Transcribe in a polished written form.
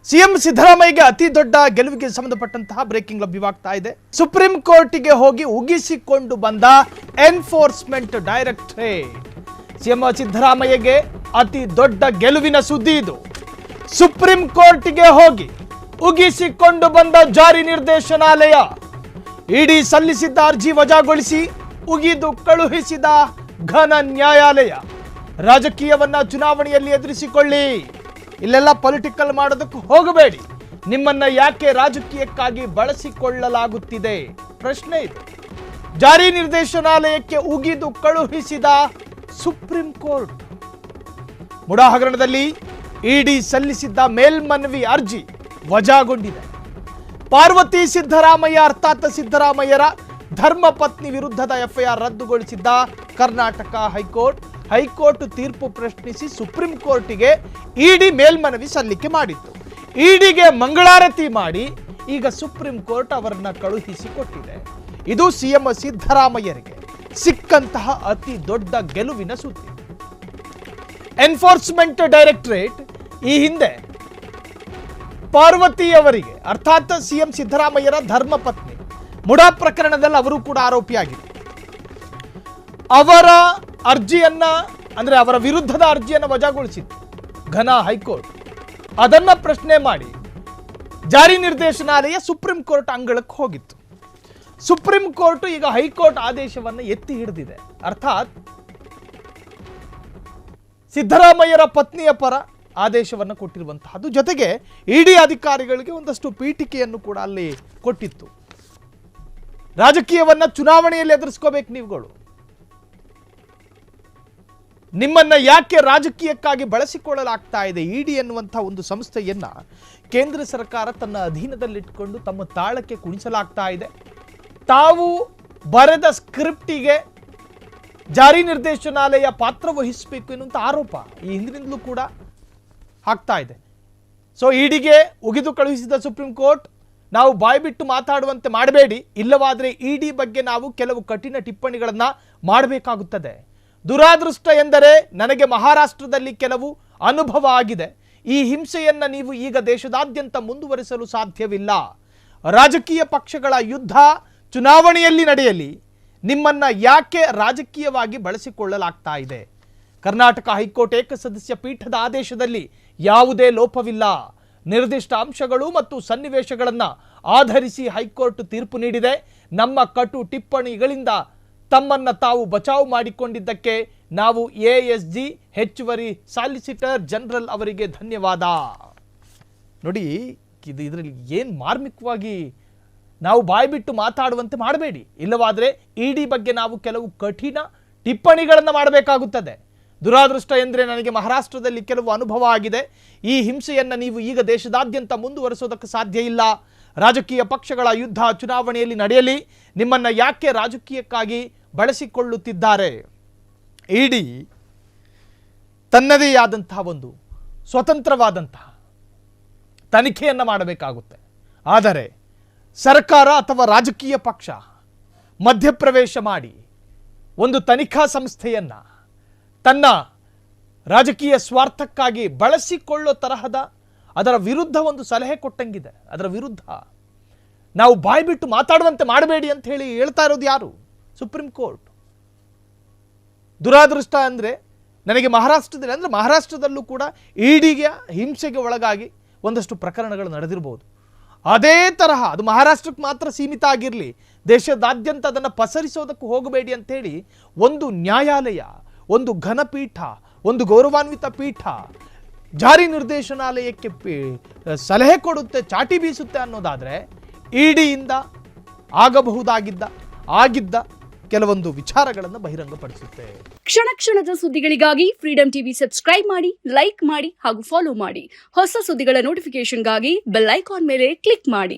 CM ಸಿದ್ದರಾಮಯ್ಯಗೆ ಅತಿ ದೊಡ್ಡ ಗೆಲುವಿಗೆ ಸಂಬಂಧಪಟ್ಟಂತಹ ಬ್ರೇಕಿಂಗ್ ಲಭ್ಯವಾಗ್ತಾ ಇದೆ. ಸುಪ್ರೀಂ ಕೋರ್ಟ್ಗೆ ಹೋಗಿ ಉಗಿಸಿಕೊಂಡು ಬಂದ ಎನ್ಫೋರ್ಸ್ಮೆಂಟ್ ಡೈರೆಕ್ಟರೇಟ್. ಸಿಎಂ ಸಿದ್ದರಾಮಯ್ಯಗೆ ಅತಿ ದೊಡ್ಡ ಗೆಲುವಿನ ಸುದ್ದಿ ಇದು. ಸುಪ್ರೀಂ ಕೋರ್ಟ್ಗೆ ಹೋಗಿ ಉಗಿಸಿಕೊಂಡು ಬಂದ ಜಾರಿ ನಿರ್ದೇಶನಾಲಯ ಇಡಿ ಸಲ್ಲಿಸಿದ್ದ ಅರ್ಜಿ ವಜಾಗೊಳಿಸಿ ಉಗಿದು ಕಳುಹಿಸಿದ ಘನ ನ್ಯಾಯಾಲಯ. ರಾಜಕೀಯವನ್ನ ಚುನಾವಣೆಯಲ್ಲಿ ಎದುರಿಸಿಕೊಳ್ಳಿ, ಇಲ್ಲೆಲ್ಲ ಪೊಲಿಟಿಕಲ್ ಮಾಡೋದಕ್ಕೆ ಹೋಗಬೇಡಿ, ನಿಮ್ಮನ್ನ ಯಾಕೆ ರಾಜಕೀಯಕ್ಕಾಗಿ ಬಳಸಿಕೊಳ್ಳಲಾಗುತ್ತಿದೆ ಪ್ರಶ್ನೆ ಇದೆ. ಜಾರಿ ನಿರ್ದೇಶನಾಲಯಕ್ಕೆ ಉಗಿದು ಕಳುಹಿಸಿದ ಸುಪ್ರೀಂ ಕೋರ್ಟ್. ಮುಡಾ ಹಗರಣದಲ್ಲಿ ಇಡಿ ಸಲ್ಲಿಸಿದ್ದ ಮೇಲ್ಮನವಿ ಅರ್ಜಿ ವಜಾಗೊಂಡಿದೆ. ಪಾರ್ವತಿ ಸಿದ್ದರಾಮಯ್ಯ ಅರ್ಥಾತ್ ಸಿದ್ದರಾಮಯ್ಯರ ಧರ್ಮಪತ್ನಿ ವಿರುದ್ಧದ ಎಫ್ಐಆರ್ ರದ್ದುಗೊಳಿಸಿದ್ದ ಕರ್ನಾಟಕ ಹೈಕೋರ್ಟ್ ತೀರ್ಪು ಪ್ರಶ್ನಿಸಿ ಸುಪ್ರೀಂ ಕೋರ್ಟಿಗೆ ಇಡಿ ಮೇಲ್ಮನವಿ ಸಲ್ಲಿಕೆ ಮಾಡಿತ್ತು. ಇಡಿಗೆ ಮಂಗಳಾರತಿ ಮಾಡಿ ಈಗ ಸುಪ್ರೀಂ ಕೋರ್ಟ್ ಅವರನ್ನ ಕಳುಹಿಸಿಕೊಟ್ಟಿದೆ. ಇದು ಸಿಎಂ ಸಿದ್ದರಾಮಯ್ಯರಿಗೆ ಸಿಕ್ಕಂತಹ ಅತಿ ದೊಡ್ಡ ಗೆಲುವಿನ ಸುದ್ದಿ. ಎನ್ಫೋರ್ಸ್ಮೆಂಟ್ ಡೈರೆಕ್ಟರೇಟ್ ಈ ಹಿಂದೆ ಪಾರ್ವತಿಯವರಿಗೆ ಅರ್ಥಾತ್ ಸಿಎಂ ಸಿದ್ದರಾಮಯ್ಯರ ಧರ್ಮಪತ್ನಿ ಮುಡಾ ಪ್ರಕರಣದಲ್ಲಿ ಅವರು ಕೂಡ ಆರೋಪಿಯಾಗಿದೆ. ಅವರ ಅರ್ಜಿಯನ್ನ ಅಂದ್ರೆ ಅವರ ವಿರುದ್ಧದ ಅರ್ಜಿಯನ್ನು ವಜಾಗೊಳಿಸಿತ್ತು ಘನ ಹೈಕೋರ್ಟ್. ಅದನ್ನ ಪ್ರಶ್ನೆ ಮಾಡಿ ಜಾರಿ ನಿರ್ದೇಶನಾಲಯ ಸುಪ್ರೀಂ ಕೋರ್ಟ್ ಅಂಗಳಕ್ಕೆ ಹೋಗಿತ್ತು. ಸುಪ್ರೀಂ ಕೋರ್ಟ್ ಈಗ ಹೈಕೋರ್ಟ್ ಆದೇಶವನ್ನು ಎತ್ತಿ ಹಿಡಿದಿದೆ. ಅರ್ಥಾತ್ ಸಿದ್ದರಾಮಯ್ಯರ ಪತ್ನಿಯ ಪರ ಆದೇಶವನ್ನು ಕೊಟ್ಟಿರುವಂತಹದ್ದು. ಜೊತೆಗೆ ಇಡಿ ಅಧಿಕಾರಿಗಳಿಗೆ ಒಂದಷ್ಟು ಪೀಠಿಕೆಯನ್ನು ಕೂಡ ಅಲ್ಲಿ ಕೊಟ್ಟಿತ್ತು. ರಾಜಕೀಯವನ್ನ ಚುನಾವಣೆಯಲ್ಲಿ ಎದುರಿಸ್ಕೋಬೇಕು ನೀವುಗಳು, ನಿಮ್ಮನ್ನ ಯಾಕೆ ರಾಜಕೀಯಕ್ಕಾಗಿ ಬಳಸಿಕೊಳ್ಳಲಾಗ್ತಾ ಇದೆ. ಇಡಿ ಎನ್ನುವಂತಹ ಒಂದು ಸಂಸ್ಥೆಯನ್ನ ಕೇಂದ್ರ ಸರ್ಕಾರ ತನ್ನ ಅಧೀನದಲ್ಲಿಟ್ಟುಕೊಂಡು ತಮ್ಮ ತಾಳಕ್ಕೆ ಕುಣಿಸಲಾಗ್ತಾ ಇದೆ. ತಾವು ಬರೆದ ಸ್ಕ್ರಿಪ್ಟಿಗೆ ಜಾರಿ ನಿರ್ದೇಶನಾಲಯ ಪಾತ್ರ ವಹಿಸಬೇಕು ಎನ್ನುವಂಥ ಆರೋಪ ಈ ಹಿಂದಿನಿಂದಲೂ ಕೂಡ ಆಗ್ತಾ ಇದೆ. ಸೊ ಇಡಿಗೆ ಉಗಿದು ಕಳುಹಿಸಿದ ಸುಪ್ರೀಂ ಕೋರ್ಟ್, ನಾವು ಬಾಯ್ಬಿಟ್ಟು ಮಾತಾಡುವಂತೆ ಮಾಡಬೇಡಿ, ಇಲ್ಲವಾದರೆ ಇಡಿ ಬಗ್ಗೆ ನಾವು ಕೆಲವು ಕಠಿಣ ಟಿಪ್ಪಣಿಗಳನ್ನು ಮಾಡಬೇಕಾಗುತ್ತದೆ. ದುರಾದೃಷ್ಟ ಎಂದರೆ ನನಗೆ ಮಹಾರಾಷ್ಟ್ರದಲ್ಲಿ ಕೆಲವು ಅನುಭವ ಆಗಿದೆ. ಈ ಹಿಂಸೆಯನ್ನ ನೀವು ಈಗ ದೇಶದಾದ್ಯಂತ ಮುಂದುವರಿಸಲು ಸಾಧ್ಯವಿಲ್ಲ. ರಾಜಕೀಯ ಪಕ್ಷಗಳ ಯುದ್ಧ ಚುನಾವಣೆಯಲ್ಲಿ ನಡೆಯಲಿ, ನಿಮ್ಮನ್ನ ಯಾಕೆ ರಾಜಕೀಯವಾಗಿ ಬಳಸಿಕೊಳ್ಳಲಾಗ್ತಾ ಇದೆ. ಕರ್ನಾಟಕ ಹೈಕೋರ್ಟ್ ಏಕಸದಸ್ಯ ಪೀಠದ ಆದೇಶದಲ್ಲಿ ಯಾವುದೇ ಲೋಪವಿಲ್ಲ. ನಿರ್ದಿಷ್ಟ ಅಂಶಗಳು ಮತ್ತು ಸನ್ನಿವೇಶಗಳನ್ನು ಆಧರಿಸಿ ಹೈಕೋರ್ಟ್ ತೀರ್ಪು ನೀಡಿದೆ. ನಮ್ಮ ಕಟು ಟಿಪ್ಪಣಿಗಳಿಂದ ತಮ್ಮನ್ನ ತಾವು ಬಚಾವು ಮಾಡಿಕೊಂಡಿದ್ದಕ್ಕೆ ನಾವು ಎಎಸ್ಜಿ ಹೆಚ್ಚುವರಿ ಸಾಲಿಸಿಟರ್ ಜನರಲ್ ಅವರಿಗೆ ಧನ್ಯವಾದ. ನೋಡಿ, ಇದರಲ್ಲಿ ಏನು ಮಾರ್ಮಿಕವಾಗಿ ನಾವು ಬಾಯ್ಬಿಟ್ಟು ಮಾತಾಡುವಂತೆ ಮಾಡಬೇಡಿ, ಇಲ್ಲವಾದರೆ ಇಡಿ ಬಗ್ಗೆ ನಾವು ಕೆಲವು ಕಠಿಣ ಟಿಪ್ಪಣಿಗಳನ್ನು ಮಾಡಬೇಕಾಗುತ್ತದೆ. ದುರಾದೃಷ್ಟ ಎಂದರೆ ನನಗೆ ಮಹಾರಾಷ್ಟ್ರದಲ್ಲಿ ಕೆಲವು ಅನುಭವ ಆಗಿದೆ. ಈ ಹಿಂಸೆಯನ್ನು ನೀವು ಈಗ ದೇಶದಾದ್ಯಂತ ಮುಂದುವರಿಸೋದಕ್ಕೆ ಸಾಧ್ಯ ಇಲ್ಲ. ರಾಜಕೀಯ ಪಕ್ಷಗಳ ಯುದ್ಧ ಚುನಾವಣೆಯಲ್ಲಿ ನಡೆಯಲಿ, ನಿಮ್ಮನ್ನು ಯಾಕೆ ರಾಜಕೀಯಕ್ಕಾಗಿ ಬಳಸಿಕೊಳ್ಳುತ್ತಿದ್ದಾರೆ. ಇಡಿ ತನ್ನದೇ ಆದಂತಹ ಒಂದು ಸ್ವತಂತ್ರವಾದಂತಹ ತನಿಖೆಯನ್ನು ಮಾಡಬೇಕಾಗುತ್ತೆ. ಆದರೆ ಸರ್ಕಾರ ಅಥವಾ ರಾಜಕೀಯ ಪಕ್ಷ ಮಧ್ಯಪ್ರವೇಶ ಮಾಡಿ ಒಂದು ತನಿಖಾ ಸಂಸ್ಥೆಯನ್ನು ತನ್ನ ರಾಜಕೀಯ ಸ್ವಾರ್ಥಕ್ಕಾಗಿ ಬಳಸಿಕೊಳ್ಳೋ ತರಹದ ಅದರ ವಿರುದ್ಧ ಒಂದು ಸಲಹೆ ಕೊಟ್ಟಂಗಿದೆ. ಅದರ ವಿರುದ್ಧ ನಾವು ಬಾಯ್ಬಿಟ್ಟು ಮಾತಾಡುವಂತೆ ಮಾಡಬೇಡಿ ಅಂತ ಹೇಳಿ ಹೇಳ್ತಾ ಇರೋದು ಯಾರು? Supreme court. ದುರಾದೃಷ್ಟ ಅಂದರೆ ನನಗೆ ಮಹಾರಾಷ್ಟ್ರದಲ್ಲೂ ಕೂಡ ಇಡಿಗೆ ಹಿಂಸೆಗೆ ಒಳಗಾಗಿ ಒಂದಷ್ಟು ಪ್ರಕರಣಗಳು ನಡೆದಿರಬಹುದು. ಅದೇ ತರಹ ಅದು ಮಹಾರಾಷ್ಟ್ರಕ್ಕೆ ಮಾತ್ರ ಸೀಮಿತ ಆಗಿರಲಿ, ದೇಶದಾದ್ಯಂತ ಅದನ್ನು ಪಸರಿಸೋದಕ್ಕೆ ಹೋಗಬೇಡಿ ಅಂತೇಳಿ ಒಂದು ನ್ಯಾಯಾಲಯ, ಒಂದು ಘನಪೀಠ, ಒಂದು ಗೌರವಾನ್ವಿತ ಪೀಠ ಜಾರಿ ನಿರ್ದೇಶನಾಲಯಕ್ಕೆ ಸಲಹೆ ಕೊಡುತ್ತೆ, ಚಾಟಿ ಬೀಸುತ್ತೆ ಅನ್ನೋದಾದರೆ ಇಡಿಯಿಂದ ಆಗಿದ್ದ ಕೆಲವೊಂದು ವಿಚಾರಗಳನ್ನು ಬಹಿರಂಗಪಡಿಸುತ್ತೆ. ಕ್ಷಣ ಕ್ಷಣದ ಸುದ್ದಿಗಳಿಗಾಗಿ ಫ್ರೀಡಂ ಟಿವಿ ಸಬ್ಸ್ಕ್ರೈಬ್ ಮಾಡಿ, ಲೈಕ್ ಮಾಡಿ ಹಾಗೂ ಫಾಲೋ ಮಾಡಿ. ಹೊಸ ಸುದ್ದಿಗಳ ನೋಟಿಫಿಕೇಶನ್ಗಾಗಿ ಬೆಲ್ ಐಕಾನ್ ಮೇಲೆ ಕ್ಲಿಕ್ ಮಾಡಿ.